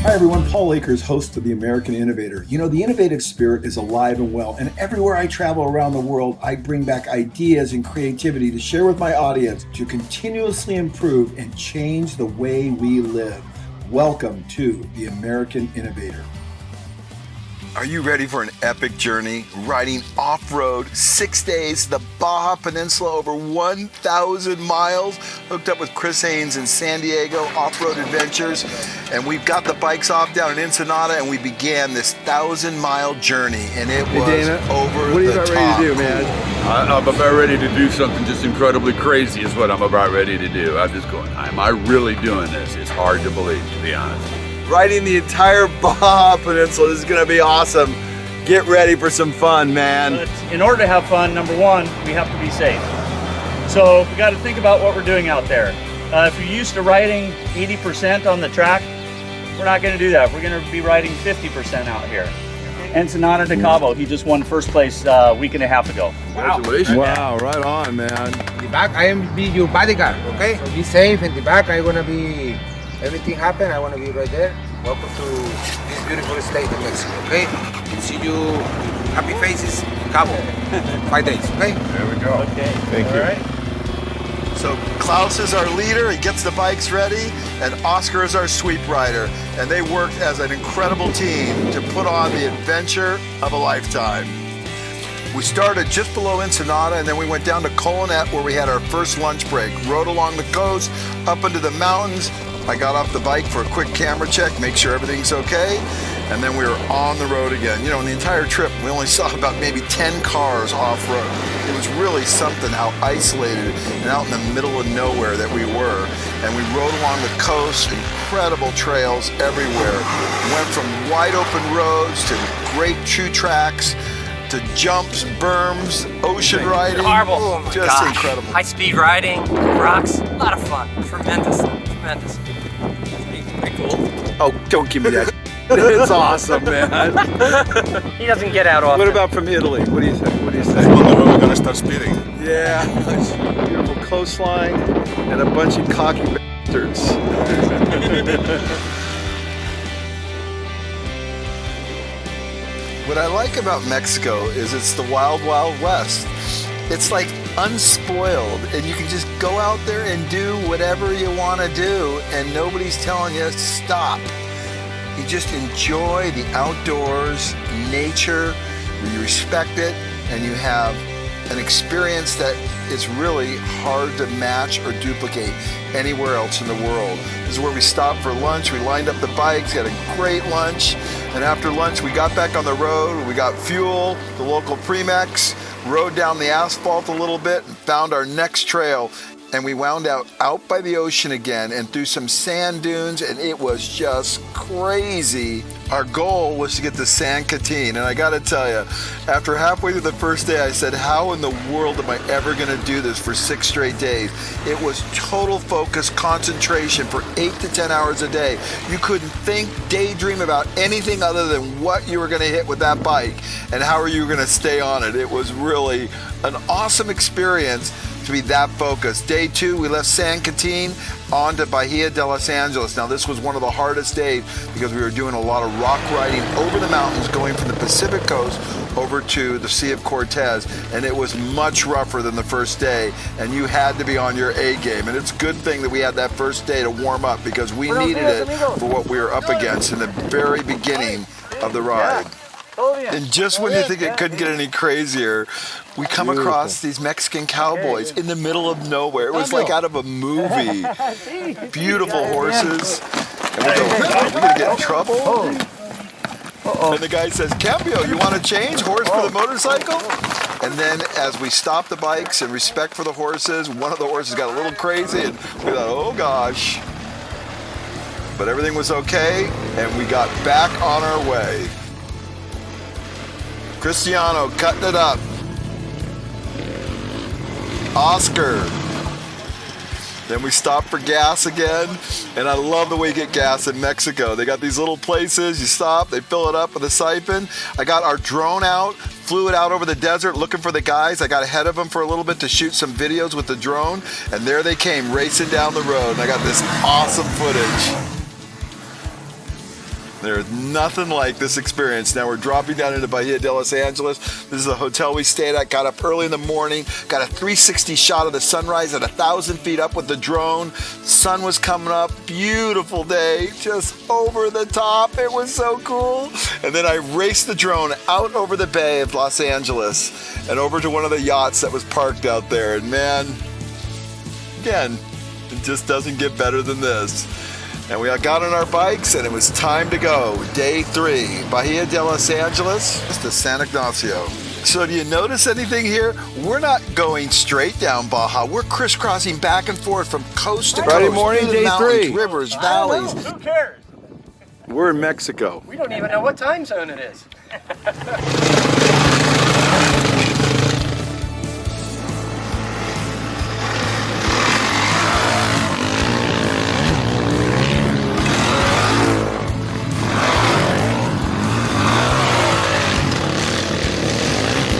Hi everyone, Paul Akers, host of the American Innovator. You know, the innovative spirit is alive and well, and everywhere I travel around the world, I bring back ideas and creativity to share with my audience to continuously improve and change the way we live. Welcome to the American Innovator. Are you ready for an epic journey? Riding off-road 6 days, the Baja Peninsula, over 1,000 miles, hooked up with Chris Haines in San Diego, off-road adventures. And we've got the bikes off down in Ensenada, and we began this 1,000-mile journey, and it was Dana, over what are you the about top. ready to do, man? I'm about ready to do something just incredibly crazy is what I'm about ready to do. I'm just going, am I really doing this? It's hard to believe, to be honest. Riding the entire Baja Peninsula. This is going to be awesome. Get ready for some fun, man. But in order to have fun, number one, we have to be safe. So we got to think about what we're doing out there. If you're used to riding 80% on the track, we're not going to do that. We're going to be riding 50% out here. Ensenada to Cabo. He just won first place a week and a half ago. Congratulations. Wow, right on, man. In the back, I am be your bodyguard, okay? So be safe in the back. I'm gonna be, everything happen, I wanna be right there. Welcome to this beautiful state of Mexico, okay? See you, happy faces in Cabo. 5 days, okay? There we go. Okay. Thank you. All right. So Klaus is our leader, he gets the bikes ready, and Oscar is our sweep rider. And they worked as an incredible team to put on the adventure of a lifetime. We started just below Ensenada, and then we went down to Colonet where we had our first lunch break. Rode along the coast, up into the mountains. I got off the bike for a quick camera check, make sure everything's okay. And then we were on the road again. You know, in the entire trip, we only saw about maybe 10 cars off-road. It was really something how isolated and out in the middle of nowhere that we were. And we rode along the coast, incredible trails everywhere. Went from wide open roads to great true tracks, to jumps, berms, ocean riding. Marble. Oh my Just gosh. incredible. High-speed riding, rocks, a lot of fun. Tremendous, tremendous. Pretty cool. Oh, don't give me that. It's awesome, man. He doesn't get out often. What about from Italy? What do you think? What do you say? We're gonna start speeding. Yeah, beautiful coastline and a bunch of cocky bastards. What I like about Mexico is it's the wild, wild west. It's like unspoiled, and you can just go out there and do whatever you want to do, and nobody's telling you stop. You just enjoy the outdoors, nature, you respect it, and you have an experience that is really hard to match or duplicate anywhere else in the world. This is where we stopped for lunch. We lined up the bikes, had a great lunch, and after lunch we got back on the road. We got fuel, the local Premex, rode down the asphalt a little bit, and found our next trail. And we wound out by the ocean again and through some sand dunes, and it was just crazy. Our goal was to get to San Quintin, and I gotta tell you, after halfway through the first day, I said, how in the world am I ever gonna do this for 6 straight days? It was total focus, concentration for 8 to 10 hours a day. You couldn't think, daydream about anything other than what you were gonna hit with that bike and how are you gonna stay on it. It was really an awesome experience to be that focused. Day 2, we left San Quintin on to Bahia de Los Angeles. Now this was one of the hardest days because we were doing a lot of rock riding over the mountains, going from the Pacific coast over to the Sea of Cortez, and it was much rougher than the first day, and you had to be on your A game. And it's a good thing that we had that first day to warm up because we needed it for what we were up against in the very beginning of the ride. And just when you think it couldn't get any crazier, we come across these Mexican cowboys in the middle of nowhere. It was like out of a movie. Beautiful horses. And we go, are we going to get in trouble? And the guy says, Cambio, you want to change? Horse for the motorcycle? And then as we stopped the bikes in respect for the horses, one of the horses got a little crazy, and we thought, oh gosh. But everything was okay, and we got back on our way. Cristiano cutting it up. Oscar. Then we stopped for gas again, and I love the way you get gas in Mexico. They got these little places, you stop, they fill it up with a siphon. I got our drone out, flew it out over the desert looking for the guys. I got ahead of them for a little bit to shoot some videos with the drone, and there they came racing down the road, and I got this awesome footage. There's nothing like this experience. Now we're dropping down into Bahia de Los Angeles. This is the hotel we stayed at. Got up early in the morning. Got a 360 shot of the sunrise at 1,000 feet up with the drone. Sun was coming up. Beautiful day. Just over the top. It was so cool. And then I raced the drone out over the bay of Los Angeles and over to one of the yachts that was parked out there. And man, again, it just doesn't get better than this. And we got on our bikes and it was time to go. Day 3, Bahia de Los Angeles to San Ignacio. So do you notice anything here? We're not going straight down Baja. We're crisscrossing back and forth from coast to Friday coast. morning, through the day mountains, 3. rivers, valleys. Who cares? We're in Mexico. We don't even know what time zone it is.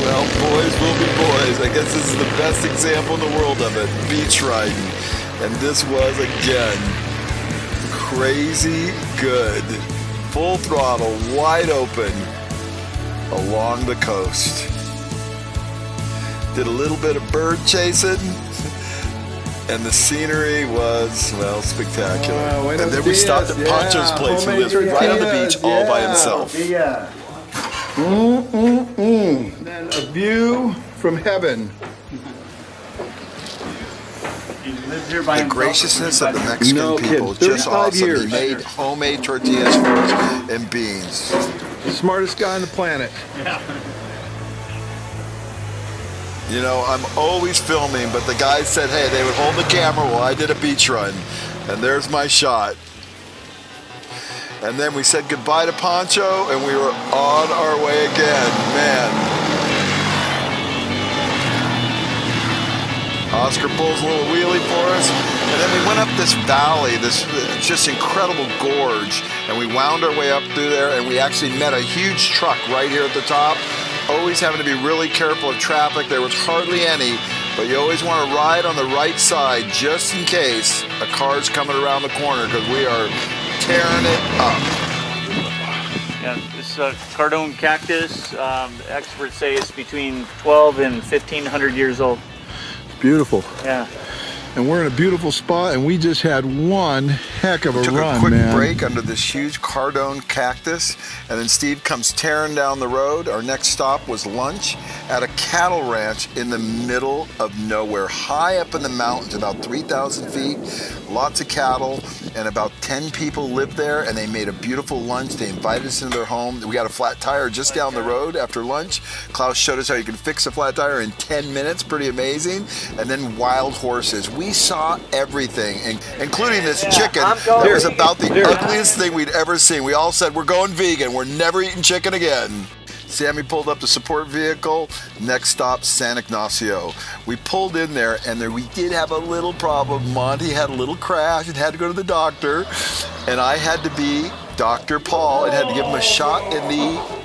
Well, boys will be boys. I guess this is the best example in the world of it. Beach riding. And this was, again, crazy good. Full throttle, wide open, along the coast. Did a little bit of bird chasing, and the scenery was, well, spectacular. And then we stopped at Pancho's place, who lives right on the beach all by himself. And then a view from heaven. The graciousness of the Mexican No people, kidding. just 35 awesome. years. He made homemade tortillas for us and beans. Smartest guy on the planet. You know, I'm always filming, but the guys said, hey, they would hold the camera while I did a beach run. And there's my shot. And then we said goodbye to Pancho, and we were on our way again. Man. Oscar pulls a little wheelie for us, and then we went up this valley, this just incredible gorge, and we wound our way up through there, and we actually met a huge truck right here at the top. Always having to be really careful of traffic. There was hardly any, but you always want to ride on the right side just in case a car's coming around the corner, because we are tearing it up. Yeah, this cardone cactus, experts say it's between 12 and 1,500 years old. Beautiful. Yeah. And we're in a beautiful spot, and we just had one heck of a Took run, a quick man. break under this huge cardone cactus, and then Steve comes tearing down the road. Our next stop was lunch at a cattle ranch in the middle of nowhere, high up in the mountains, about 3,000 feet, lots of cattle, and about 10 people lived there, and they made a beautiful lunch. They invited us into their home. We got a flat tire just down the road after lunch. Klaus showed us how you can fix a flat tire in 10 minutes, pretty amazing. And then wild horses. We saw everything, including this chicken that was about the ugliest thing we'd ever seen. We all said, we're going vegan. We're never eating chicken again. Sammy pulled up the support vehicle. Next stop, San Ignacio. We pulled in there, and we did have a little problem. Monty had a little crash and had to go to the doctor. And I had to be Dr. Paul and had to give him a shot in the...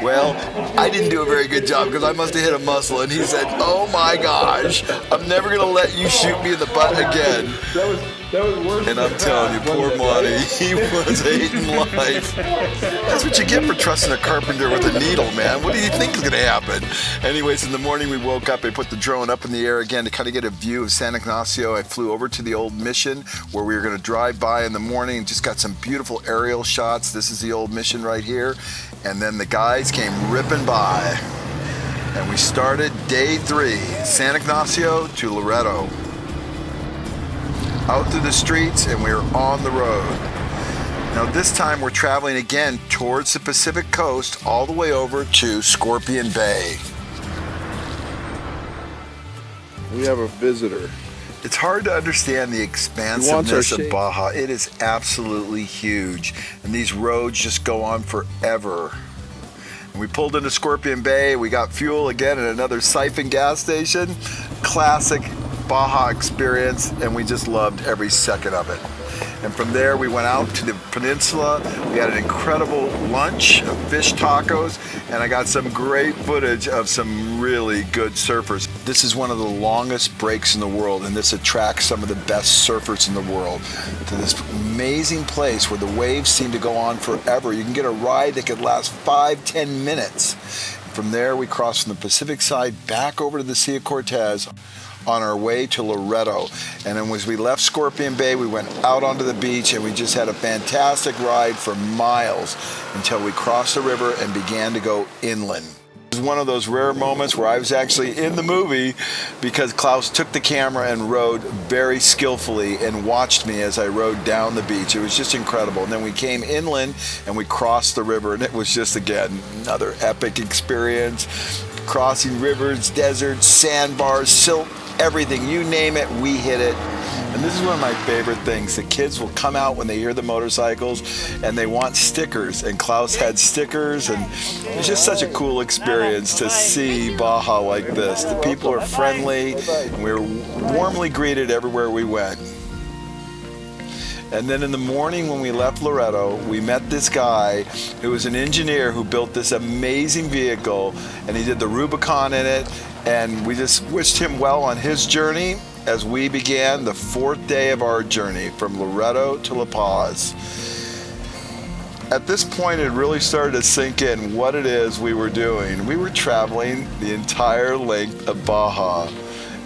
Well, I didn't do a very good job because I must have hit a muscle, and he said, oh my gosh, I'm never going to let you shoot me in the butt again. That was worse. And I'm telling you, poor Monty, he was hating life. That's what you get for trusting a carpenter with a needle, man. What do you think is going to happen? Anyways, in the morning we woke up, I put the drone up in the air again to kind of get a view of San Ignacio. I flew over to the old mission where we were going to drive by in the morning and just got some beautiful aerial shots. This is the old mission right here. And then the guys came ripping by. And we started day 3, San Ignacio to Lareto. Out through the streets, and we were on the road. Now this time we're traveling again towards the Pacific coast, all the way over to Scorpion Bay. We have a visitor. It's hard to understand the expansiveness of Baja. It is absolutely huge, and these roads just go on forever. And we pulled into Scorpion Bay. We got fuel again at another siphon gas station. Classic Baja experience, and we just loved every second of it. And from there, we went out to the peninsula. We had an incredible lunch of fish tacos, and I got some great footage of some really good surfers. This is one of the longest breaks in the world, and this attracts some of the best surfers in the world to this amazing place where the waves seem to go on forever. You can get a ride that could last 5-10 minutes. From there, we crossed from the Pacific side back over to the Sea of Cortez on our way to Lareto. And then as we left Scorpion Bay, we went out onto the beach and we just had a fantastic ride for miles until we crossed the river and began to go inland. It was one of those rare moments where I was actually in the movie because Klaus took the camera and rode very skillfully and watched me as I rode down the beach. It was just incredible. And then we came inland and we crossed the river, and it was just, again, another epic experience. Crossing rivers, deserts, sandbars, silt, everything, you name it, we hit it. And this is one of my favorite things. The kids will come out when they hear the motorcycles and they want stickers, and Klaus had stickers, and it was just such a cool experience to see Baja like this. The people are friendly, and we were warmly greeted everywhere we went. And then in the morning when we left Lareto, we met this guy who was an engineer who built this amazing vehicle, and he did the Rubicon in it, and we just wished him well on his journey as we began the 4th day of our journey from Lareto to La Paz. At this point, it really started to sink in what it is we were doing. We were traveling the entire length of Baja,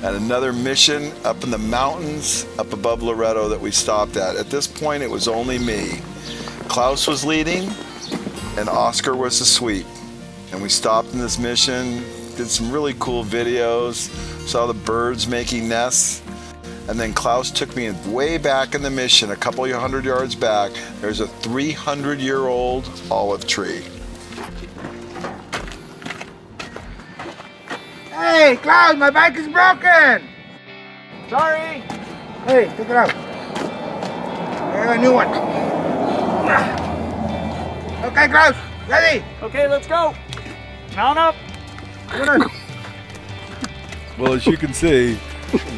and another mission up in the mountains up above Lareto that we stopped at. At this point, it was only me. Klaus was leading, and Oscar was the sweep. And we stopped in this mission, did some really cool videos, saw the birds making nests, and then Klaus took me way back in the mission, a couple of 100 yards back. There's a 300-year-old olive tree. Hey, Klaus, my bike is broken! Sorry! Hey, take it out. I have a new one. Okay, Klaus, ready? Okay, let's go. Mount up. Well, as you can see,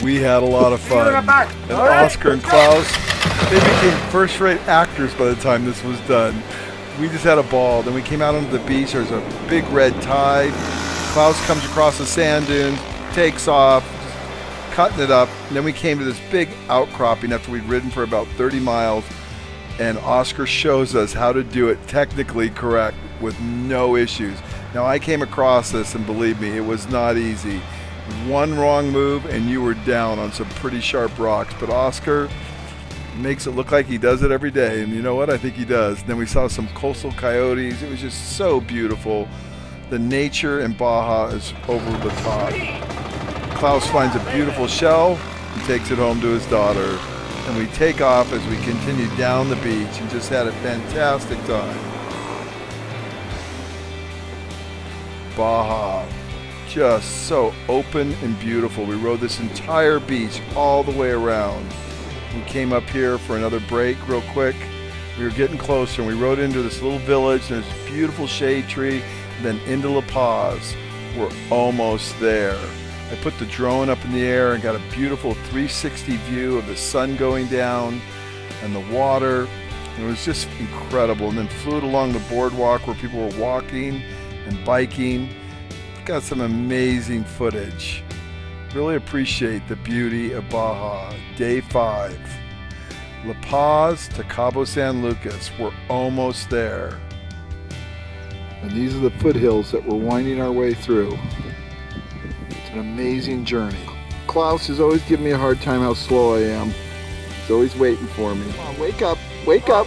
we had a lot of fun. And All right, Oscar and Klaus, they became first-rate actors by the time this was done. We just had a ball. Then we came out onto the beach. There's a big red tide. Klaus comes across the sand dunes, takes off, cutting it up. And then we came to this big outcropping after we'd ridden for about 30 miles. And Oscar shows us how to do it technically correct with no issues. Now, I came across this, and believe me, it was not easy. One wrong move and you were down on some pretty sharp rocks. But Oscar makes it look like he does it every day, and you know what? I think he does. And then we saw some coastal coyotes. It was just so beautiful. The nature in Baja is over the top. Klaus finds a beautiful shell and takes it home to his daughter. And we take off as we continue down the beach and just had a fantastic time. Baja, just so open and beautiful. We rode this entire beach all the way around. We came up here for another break real quick. We were getting closer, and we rode into this little village. There's a beautiful shade tree, and then into La Paz. We're almost there. I put the drone up in the air and got a beautiful 360 view of the sun going down and the water. It was just incredible. And then flew it along the boardwalk where people were walking and biking. Got some amazing footage. Really appreciate the beauty of Baja. Day 5. La Paz to Cabo San Lucas. We're almost there. And these are the foothills that we're winding our way through. It's an amazing journey. Klaus is always giving me a hard time how slow I am. He's always waiting for me. Come on, wake up, wake up.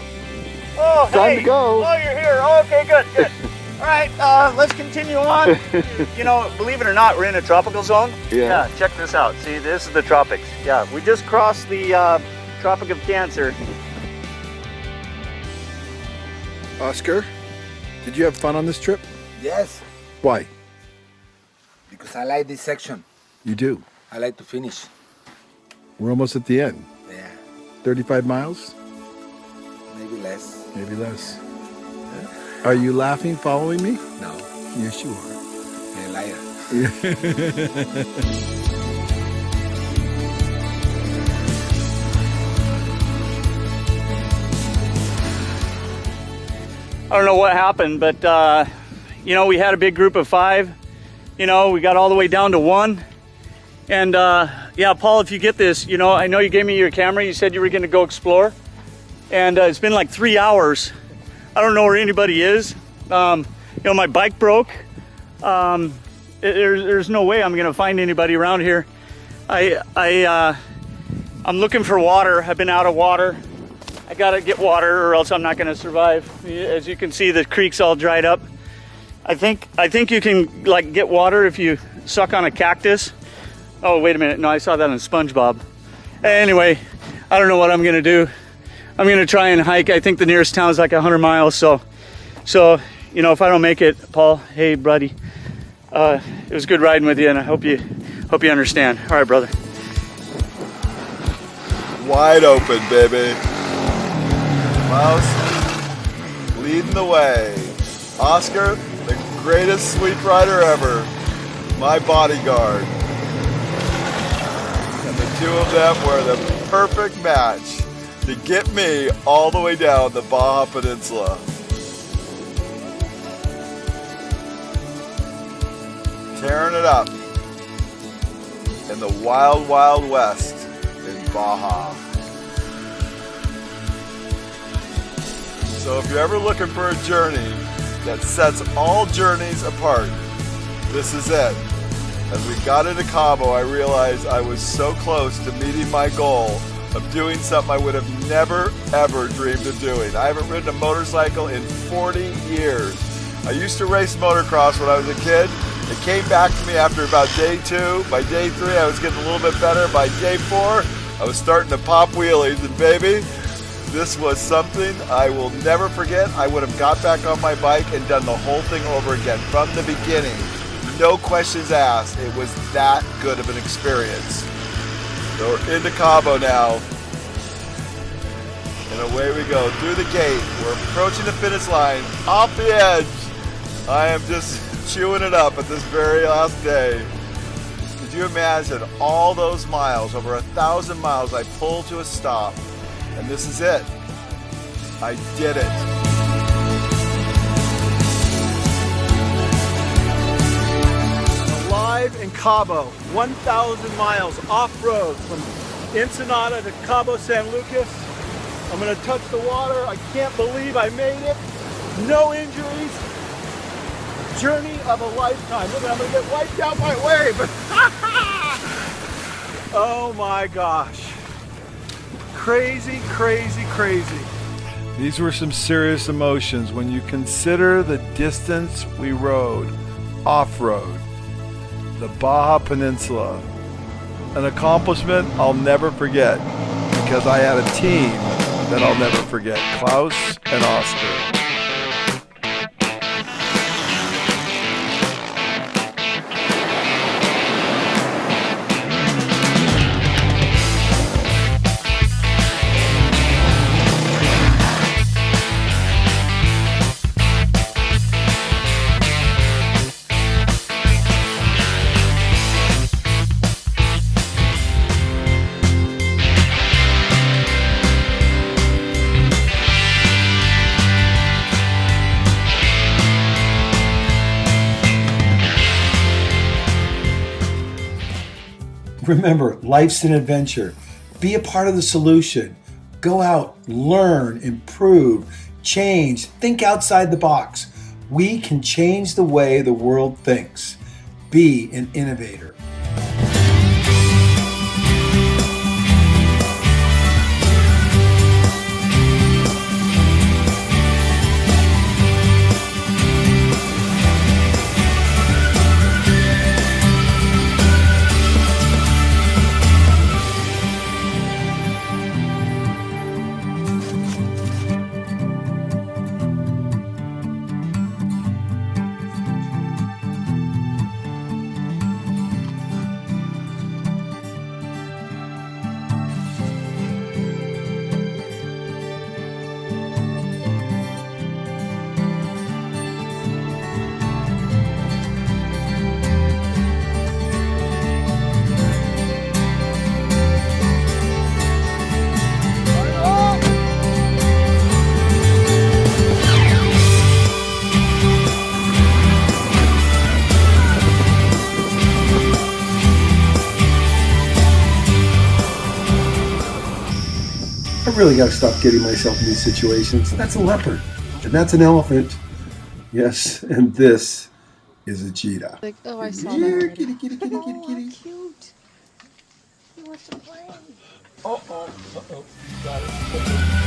Oh, Time to go. Oh, you're here. Oh, okay, good, good. All right, let's continue on. You know, believe it or not, we're in a tropical zone. Yeah. Check this out. See, this is the tropics. Yeah, we just crossed the Tropic of Cancer. Oscar, did you have fun on this trip? Yes, Why? because I like this section. You do. I like to finish. We're almost at the end. Yeah, 35 miles? maybe less. Maybe less. Are you laughing following me? No, Yes, you are. you're a liar. don't know what happened, but you know, we had a big group of 5. You know, we got all the way down to 1. And yeah, Paul, if you get this, you know, I know you gave me your camera. You said you were going to go explore. And it's been like 3 hours. I don't know where anybody is. You know, my bike broke. There's no way I'm going to find anybody around here. I'm looking for water. I've been out of water. I got to get water or else I'm not going to survive. As you can see, the creek's all dried up. I think you can like get water if you suck on a cactus. Oh, wait a minute. No, I saw that on SpongeBob. Anyway, I don't know what I'm going to do. I'm going to try and hike. I think the nearest town is like 100 miles. So, you know, if I don't make it, Paul, hey, buddy, it was good riding with you, and I hope you understand. All right, brother. Wide open, baby. Klaus leading the way. Oscar, the greatest sleep rider ever. My bodyguard. And the two of them were the perfect match to get me all the way down the Baja Peninsula. Tearing it up in the wild, wild west in Baja. So if you're ever looking for a journey that sets all journeys apart, this is it. As we got into Cabo, I realized I was so close to meeting my goal of doing something I would have never, ever dreamed of doing. I haven't ridden a motorcycle in 40 years. I used to race motocross when I was a kid. It came back to me after about day 2. By day 3, I was getting a little bit better. By day 4, I was starting to pop wheelies. And baby, this was something I will never forget. I would have got back on my bike and done the whole thing over again from the beginning. No questions asked. It was that good of an experience. So we're into Cabo now. And away we go through the gate. We're approaching the finish line. Off the edge. I am just chewing it up at this very last day. Could you imagine all those miles, over 1,000 miles, I pulled to a stop. And this is it. I did it. Live in Cabo, 1,000 miles off-road from Ensenada to Cabo San Lucas. I'm gonna touch the water. I can't believe I made it. No injuries. Journey of a lifetime. Look, I'm gonna get wiped out my wave. Oh my gosh. Crazy, crazy, crazy. These were some serious emotions when you consider the distance we rode off-road. The Baja Peninsula. An accomplishment I'll never forget because I had a team that I'll never forget, Klaus and Oscar. Remember, life's an adventure. Be a part of the solution. Go out, learn, improve, change, think outside the box. We can change the way the world thinks. Be an innovator. really got to stop getting myself in these situations. That's a leopard, and that's an elephant. Yes, and this is a cheetah. Like, oh, I saw Here, that. kitty, kitty, kitty, kitty, Oh, kitty. cute. He wants to play. Uh-oh. Got it.